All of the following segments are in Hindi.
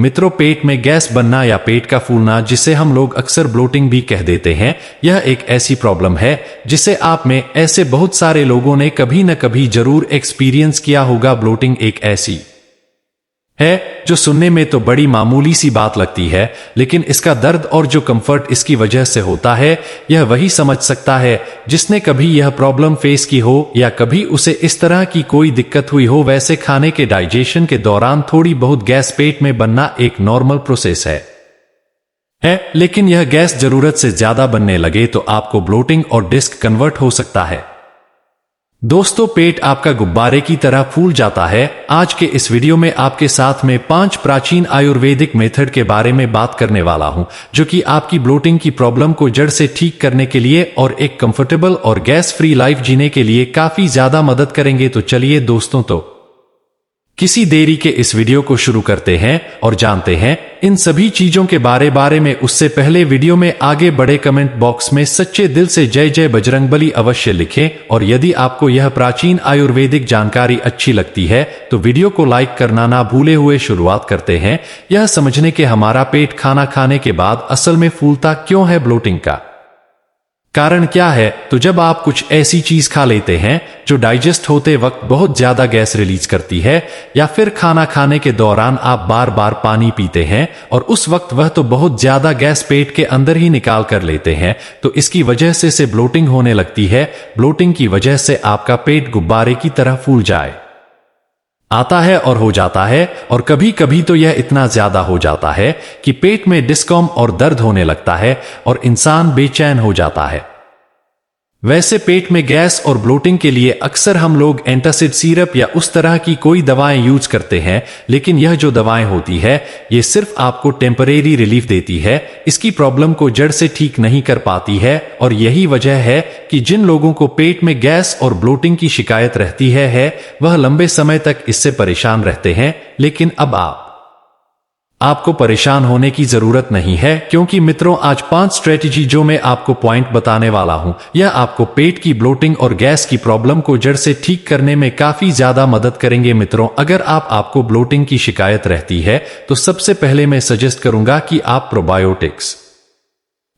मित्रों, पेट में गैस बनना या पेट का फूलना, जिसे हम लोग अक्सर ब्लोटिंग भी कह देते हैं, यह एक ऐसी प्रॉब्लम है जिसे आप में ऐसे बहुत सारे लोगों ने कभी न कभी जरूर एक्सपीरियंस किया होगा। ब्लोटिंग एक ऐसी है जो सुनने में तो बड़ी मामूली सी बात लगती है, लेकिन इसका दर्द और जो कंफर्ट इसकी वजह से होता है, यह वही समझ सकता है जिसने कभी यह प्रॉब्लम फेस की हो या कभी उसे इस तरह की कोई दिक्कत हुई हो। वैसे खाने के डाइजेशन के दौरान थोड़ी बहुत गैस पेट में बनना एक नॉर्मल प्रोसेस है, लेकिन यह गैस जरूरत से ज्यादा बनने लगे तो आपको ब्लोटिंग और डिस्क कन्वर्ट हो सकता है। दोस्तों, पेट आपका गुब्बारे की तरह फूल जाता है। आज के इस वीडियो में आपके साथ में 5 प्राचीन आयुर्वेदिक मेथड के बारे में बात करने वाला हूं, जो कि आपकी ब्लोटिंग की प्रॉब्लम को जड़ से ठीक करने के लिए और एक कंफर्टेबल और गैस फ्री लाइफ जीने के लिए काफी ज्यादा मदद करेंगे। तो चलिए दोस्तों, तो किसी देरी के इस वीडियो को शुरू करते हैं और जानते हैं इन सभी चीजों के बारे में। उससे पहले वीडियो में आगे बढ़े कमेंट बॉक्स में सच्चे दिल से जय जय बजरंगबली अवश्य लिखें, और यदि आपको यह प्राचीन आयुर्वेदिक जानकारी अच्छी लगती है तो वीडियो को लाइक करना ना भूले हुए शुरुआत करते हैं यह समझने के हमारा पेट खाना खाने के बाद असल में फूलता क्यों है, ब्लोटिंग का कारण क्या है। तो जब आप कुछ ऐसी चीज खा लेते हैं जो डाइजेस्ट होते वक्त बहुत ज्यादा गैस रिलीज करती है, या फिर खाना खाने के दौरान आप बार बार पानी पीते हैं और उस वक्त वह तो बहुत ज्यादा गैस पेट के अंदर ही निकाल कर लेते हैं, तो इसकी वजह से ब्लोटिंग होने लगती है। ब्लोटिंग की वजह से आपका पेट गुब्बारे की तरह फूल जाए आता है और हो जाता है, और कभी कभी तो यह इतना ज्यादा हो जाता है कि पेट में डिस्कॉम और दर्द होने लगता है और इंसान बेचैन हो जाता है। वैसे पेट में गैस और ब्लोटिंग के लिए अक्सर हम लोग एंटासिड सिरप या उस तरह की कोई दवाएं यूज करते हैं, लेकिन यह जो दवाएं होती है ये सिर्फ आपको टेम्परेरी रिलीफ देती है, इसकी प्रॉब्लम को जड़ से ठीक नहीं कर पाती है। और यही वजह है कि जिन लोगों को पेट में गैस और ब्लोटिंग की शिकायत रहती है वह लंबे समय तक इससे परेशान रहते हैं। लेकिन अब आपको परेशान होने की जरूरत नहीं है, क्योंकि मित्रों आज 5 स्ट्रेटेजी जो मैं आपको पॉइंट बताने वाला हूं, यह आपको पेट की ब्लोटिंग और गैस की प्रॉब्लम को जड़ से ठीक करने में काफी ज्यादा मदद करेंगे। मित्रों, अगर आपको ब्लोटिंग की शिकायत रहती है तो सबसे पहले मैं सजेस्ट करूंगा कि आप प्रोबायोटिक्स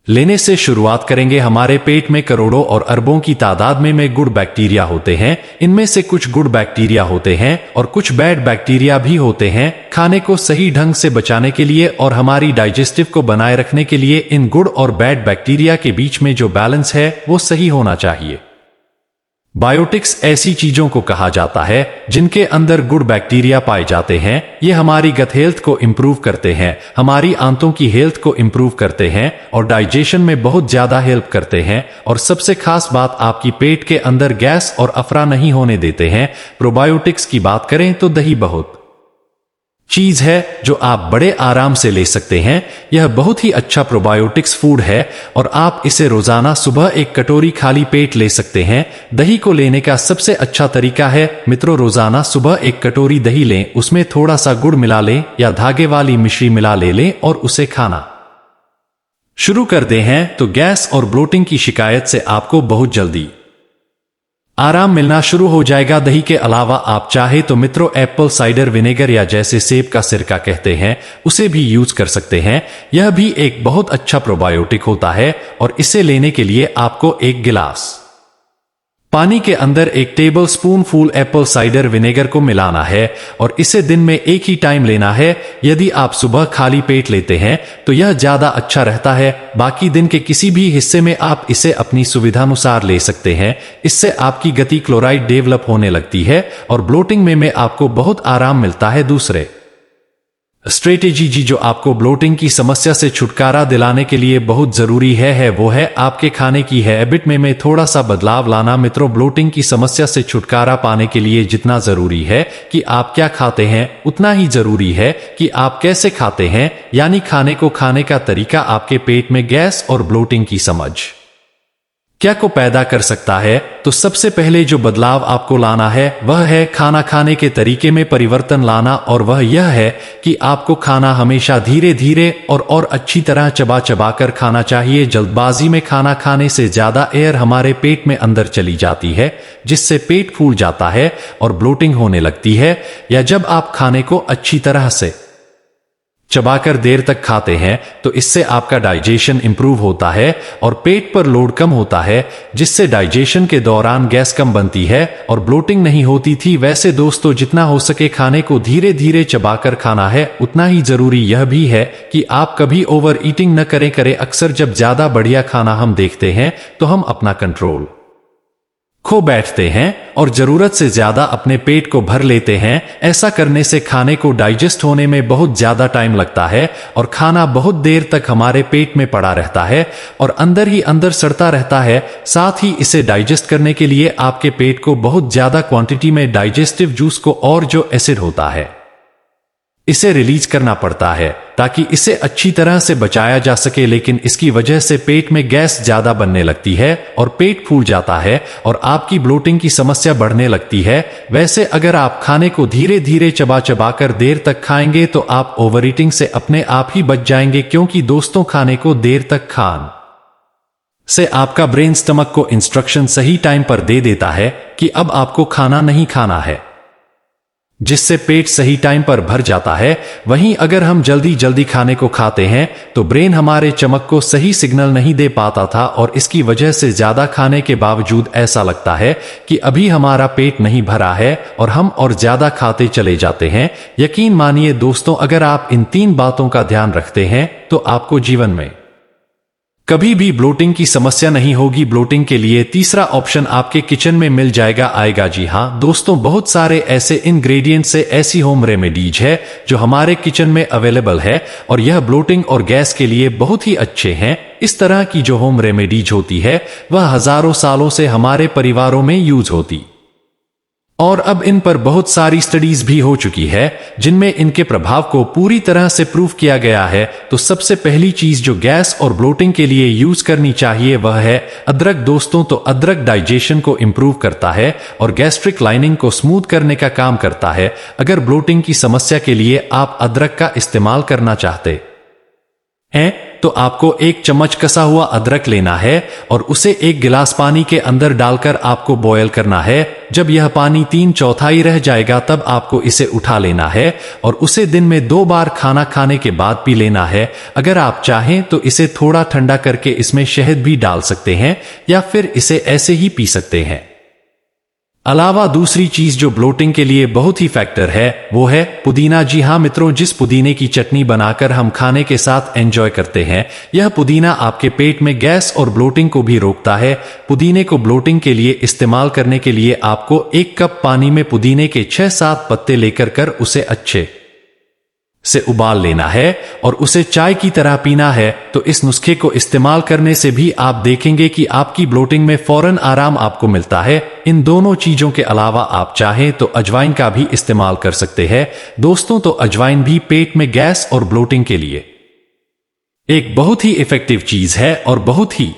लेने से शुरुआत करेंगे। हमारे पेट में करोड़ों और अरबों की तादाद में गुड बैक्टीरिया होते हैं। इनमें से कुछ गुड बैक्टीरिया होते हैं और कुछ बैड बैक्टीरिया भी होते हैं। खाने को सही ढंग से बचाने के लिए और हमारी डाइजेस्टिव को बनाए रखने के लिए इन गुड और बैड बैक्टीरिया के बीच में जो बैलेंस है वो सही होना चाहिए। बायोटिक्स ऐसी चीजों को कहा जाता है जिनके अंदर गुड बैक्टीरिया पाए जाते हैं। ये हमारी गट हेल्थ को इंप्रूव करते हैं, हमारी आंतों की हेल्थ को इंप्रूव करते हैं और डाइजेशन में बहुत ज्यादा हेल्प करते हैं। और सबसे खास बात, आपकी पेट के अंदर गैस और अफरा नहीं होने देते हैं। प्रोबायोटिक्स की बात करें तो दही बहुत चीज है जो आप बड़े आराम से ले सकते हैं। यह बहुत ही अच्छा प्रोबायोटिक्स फूड है और आप इसे रोजाना सुबह एक कटोरी खाली पेट ले सकते हैं। दही को लेने का सबसे अच्छा तरीका है मित्रों, रोजाना सुबह एक कटोरी दही लें, उसमें थोड़ा सा गुड़ मिला लें या धागे वाली मिश्री मिला लें और उसे खाना शुरू कर दें हैं तो गैस और ब्लोटिंग की शिकायत से आपको बहुत जल्दी आराम मिलना शुरू हो जाएगा। दही के अलावा आप चाहे तो मित्रों एप्पल साइडर विनेगर या जैसे सेब का सिरका कहते हैं उसे भी यूज कर सकते हैं। यह भी एक बहुत अच्छा प्रोबायोटिक होता है और इसे लेने के लिए आपको एक गिलास पानी के अंदर 1 table spoon full Apple cider vinegar को मिलाना है और इसे दिन में एक ही टाइम लेना है। यदि आप सुबह खाली पेट लेते हैं तो यह ज्यादा अच्छा रहता है। बाकी दिन के किसी भी हिस्से में आप इसे अपनी सुविधानुसार ले सकते हैं। इससे आपकी गति क्लोराइड डेवलप होने लगती है और ब्लोटिंग में आपको बहुत आराम मिलता है। दूसरे स्ट्रेटेजी जो आपको ब्लोटिंग की समस्या से छुटकारा दिलाने के लिए बहुत जरूरी है वो है आपके खाने की हैबिट में थोड़ा सा बदलाव लाना। मित्रों, ब्लोटिंग की समस्या से छुटकारा पाने के लिए जितना जरूरी है कि आप क्या खाते हैं, उतना ही जरूरी है कि आप कैसे खाते हैं, यानी खाने को खाने का तरीका आपके पेट में गैस और ब्लोटिंग की समझ क्या को पैदा कर सकता है। तो सबसे पहले जो बदलाव आपको लाना है वह है खाना खाने के तरीके में परिवर्तन लाना, और वह यह है कि आपको खाना हमेशा धीरे धीरे और अच्छी तरह चबा चबा कर खाना चाहिए। जल्दबाजी में खाना खाने से ज्यादा एयर हमारे पेट में अंदर चली जाती है, जिससे पेट फूल जाता है और ब्लोटिंग होने लगती है। या जब आप खाने को अच्छी तरह से चबाकर देर तक खाते हैं तो इससे आपका डाइजेशन इंप्रूव होता है और पेट पर लोड कम होता है, जिससे डाइजेशन के दौरान गैस कम बनती है और ब्लोटिंग नहीं होती थी। वैसे दोस्तों, जितना हो सके खाने को धीरे धीरे चबाकर खाना है। उतना ही जरूरी यह भी है कि आप कभी ओवर ईटिंग न करें। अक्सर जब ज्यादा बढ़िया खाना हम देखते हैं तो हम अपना कंट्रोल खो बैठते हैं और जरूरत से ज्यादा अपने पेट को भर लेते हैं। ऐसा करने से खाने को डाइजेस्ट होने में बहुत ज्यादा टाइम लगता है और खाना बहुत देर तक हमारे पेट में पड़ा रहता है और अंदर ही अंदर सड़ता रहता है। साथ ही इसे डाइजेस्ट करने के लिए आपके पेट को बहुत ज्यादा क्वांटिटी में डाइजेस्टिव जूस को और जो एसिड होता है इसे रिलीज करना पड़ता है ताकि इसे अच्छी तरह से बचाया जा सके। लेकिन इसकी वजह से पेट में गैस ज्यादा बनने लगती है और पेट फूल जाता है और आपकी ब्लोटिंग की समस्या बढ़ने लगती है। वैसे अगर आप खाने को धीरे धीरे चबा चबा कर देर तक खाएंगे तो आप ओवर ईटिंग से अपने आप ही बच जाएंगे, क्योंकि दोस्तों खाने को देर तक खान से आपका ब्रेन स्टमक को इंस्ट्रक्शन सही टाइम पर दे देता है कि अब आपको खाना नहीं खाना है, जिससे पेट सही टाइम पर भर जाता है। वहीं अगर हम जल्दी जल्दी खाने को खाते हैं तो ब्रेन हमारे चमक को सही सिग्नल नहीं दे पाता था और इसकी वजह से ज्यादा खाने के बावजूद ऐसा लगता है कि अभी हमारा पेट नहीं भरा है और हम और ज्यादा खाते चले जाते हैं। यकीन मानिए दोस्तों, अगर आप इन 3 बातों का ध्यान रखते हैं तो आपको जीवन में कभी भी ब्लोटिंग की समस्या नहीं होगी। ब्लोटिंग के लिए तीसरा ऑप्शन आपके किचन में मिल आएगा। जी हाँ दोस्तों, बहुत सारे ऐसे इंग्रेडिएंट से ऐसी होम रेमेडीज है जो हमारे किचन में अवेलेबल है और यह ब्लोटिंग और गैस के लिए बहुत ही अच्छे हैं। इस तरह की जो होम रेमेडीज होती है वह हजारों सालों से हमारे परिवारों में यूज होती और अब इन पर बहुत सारी स्टडीज भी हो चुकी है जिनमें इनके प्रभाव को पूरी तरह से प्रूव किया गया है। तो सबसे पहली चीज जो गैस और ब्लोटिंग के लिए यूज करनी चाहिए वह है अदरक। दोस्तों, तो अदरक डाइजेशन को इंप्रूव करता है और गैस्ट्रिक लाइनिंग को स्मूथ करने का काम करता है। अगर ब्लोटिंग की समस्या के लिए आप अदरक का इस्तेमाल करना चाहते हैं तो आपको 1 चम्मच कसा हुआ अदरक लेना है और उसे 1 गिलास पानी के अंदर डालकर आपको बॉयल करना है। जब यह पानी 3/4 रह जाएगा तब आपको इसे उठा लेना है और उसे दिन में 2 बार खाना खाने के बाद पी लेना है। अगर आप चाहें तो इसे थोड़ा ठंडा करके इसमें शहद भी डाल सकते हैं या फिर इसे ऐसे ही पी सकते हैं। अलावा दूसरी चीज जो ब्लोटिंग के लिए बहुत ही फैक्टर है वो है पुदीना। जी हाँ मित्रों, जिस पुदीने की चटनी बनाकर हम खाने के साथ एंजॉय करते हैं, यह पुदीना आपके पेट में गैस और ब्लोटिंग को भी रोकता है। पुदीने को ब्लोटिंग के लिए इस्तेमाल करने के लिए आपको 1 कप पानी में पुदीने के 6-7 पत्ते लेकर उसे अच्छे से उबाल लेना है और उसे चाय की तरह पीना है। तो इस नुस्खे को इस्तेमाल करने से भी आप देखेंगे कि आपकी ब्लोटिंग में फौरन आराम आपको मिलता है। इन दोनों चीजों के अलावा आप चाहें तो अजवाइन का भी इस्तेमाल कर सकते हैं। दोस्तों, तो अजवाइन भी पेट में गैस और ब्लोटिंग के लिए एक बहुत ही इफेक्टिव चीज है और बहुत ही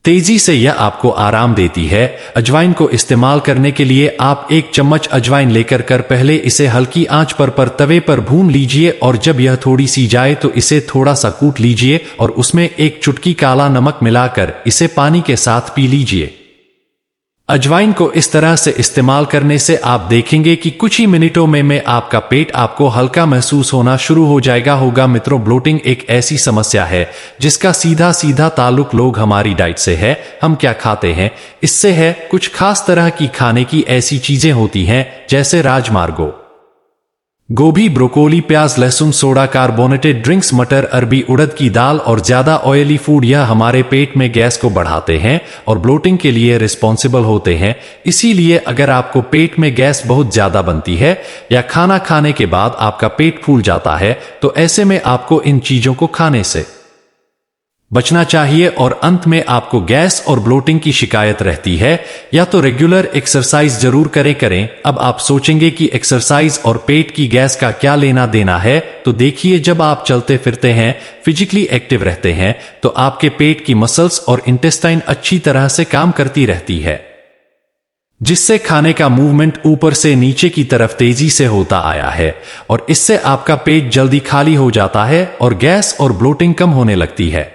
तेजी से यह आपको आराम देती है। अजवाइन को इस्तेमाल करने के लिए आप 1 चम्मच अजवाइन लेकर पहले इसे हल्की आंच पर तवे पर भून लीजिए और जब यह थोड़ी सी जाए तो इसे थोड़ा सा कूट लीजिए और उसमें 1 चुटकी काला नमक मिलाकर इसे पानी के साथ पी लीजिए। अजवाइन को इस तरह से इस्तेमाल करने से आप देखेंगे कि कुछ ही मिनटों में आपका पेट आपको हल्का महसूस होना शुरू हो जाएगा होगा। मित्रों, ब्लोटिंग एक ऐसी समस्या है जिसका सीधा सीधा ताल्लुक लोग हमारी डाइट से है, हम क्या खाते हैं इससे है। कुछ खास तरह की खाने की ऐसी चीजें होती हैं जैसे राजमा, गोभी, ब्रोकोली, प्याज, लहसुन, सोडा, कार्बोनेटेड ड्रिंक्स, मटर, अरबी, उड़द की दाल और ज्यादा ऑयली फूड। यह हमारे पेट में गैस को बढ़ाते हैं और ब्लोटिंग के लिए रिस्पॉन्सिबल होते हैं। इसीलिए अगर आपको पेट में गैस बहुत ज्यादा बनती है या खाना खाने के बाद आपका पेट फूल जाता है तो ऐसे में आपको इन चीजों को खाने से बचना चाहिए। और अंत में आपको गैस और ब्लोटिंग की शिकायत रहती है या तो रेगुलर एक्सरसाइज जरूर करें। अब आप सोचेंगे कि एक्सरसाइज और पेट की गैस का क्या लेना देना है, तो देखिए, जब आप चलते फिरते हैं, फिजिकली एक्टिव रहते हैं तो आपके पेट की मसल्स और इंटेस्टाइन अच्छी तरह से काम करती रहती है, जिससे खाने का मूवमेंट ऊपर से नीचे की तरफ तेजी से होता आया है और इससे आपका पेट जल्दी खाली हो जाता है और गैस और ब्लोटिंग कम होने लगती है।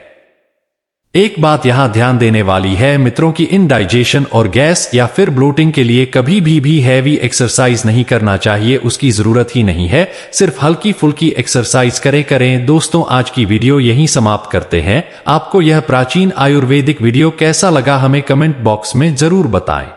एक बात यहाँ ध्यान देने वाली है मित्रों की इनडाइजेशन और गैस या फिर ब्लोटिंग के लिए कभी भी हैवी एक्सरसाइज नहीं करना चाहिए, उसकी जरूरत ही नहीं है। सिर्फ हल्की फुल्की एक्सरसाइज करें। दोस्तों आज की वीडियो यहीं समाप्त करते हैं। आपको यह प्राचीन आयुर्वेदिक वीडियो कैसा लगा हमें कमेंट बॉक्स में जरूर बताएं।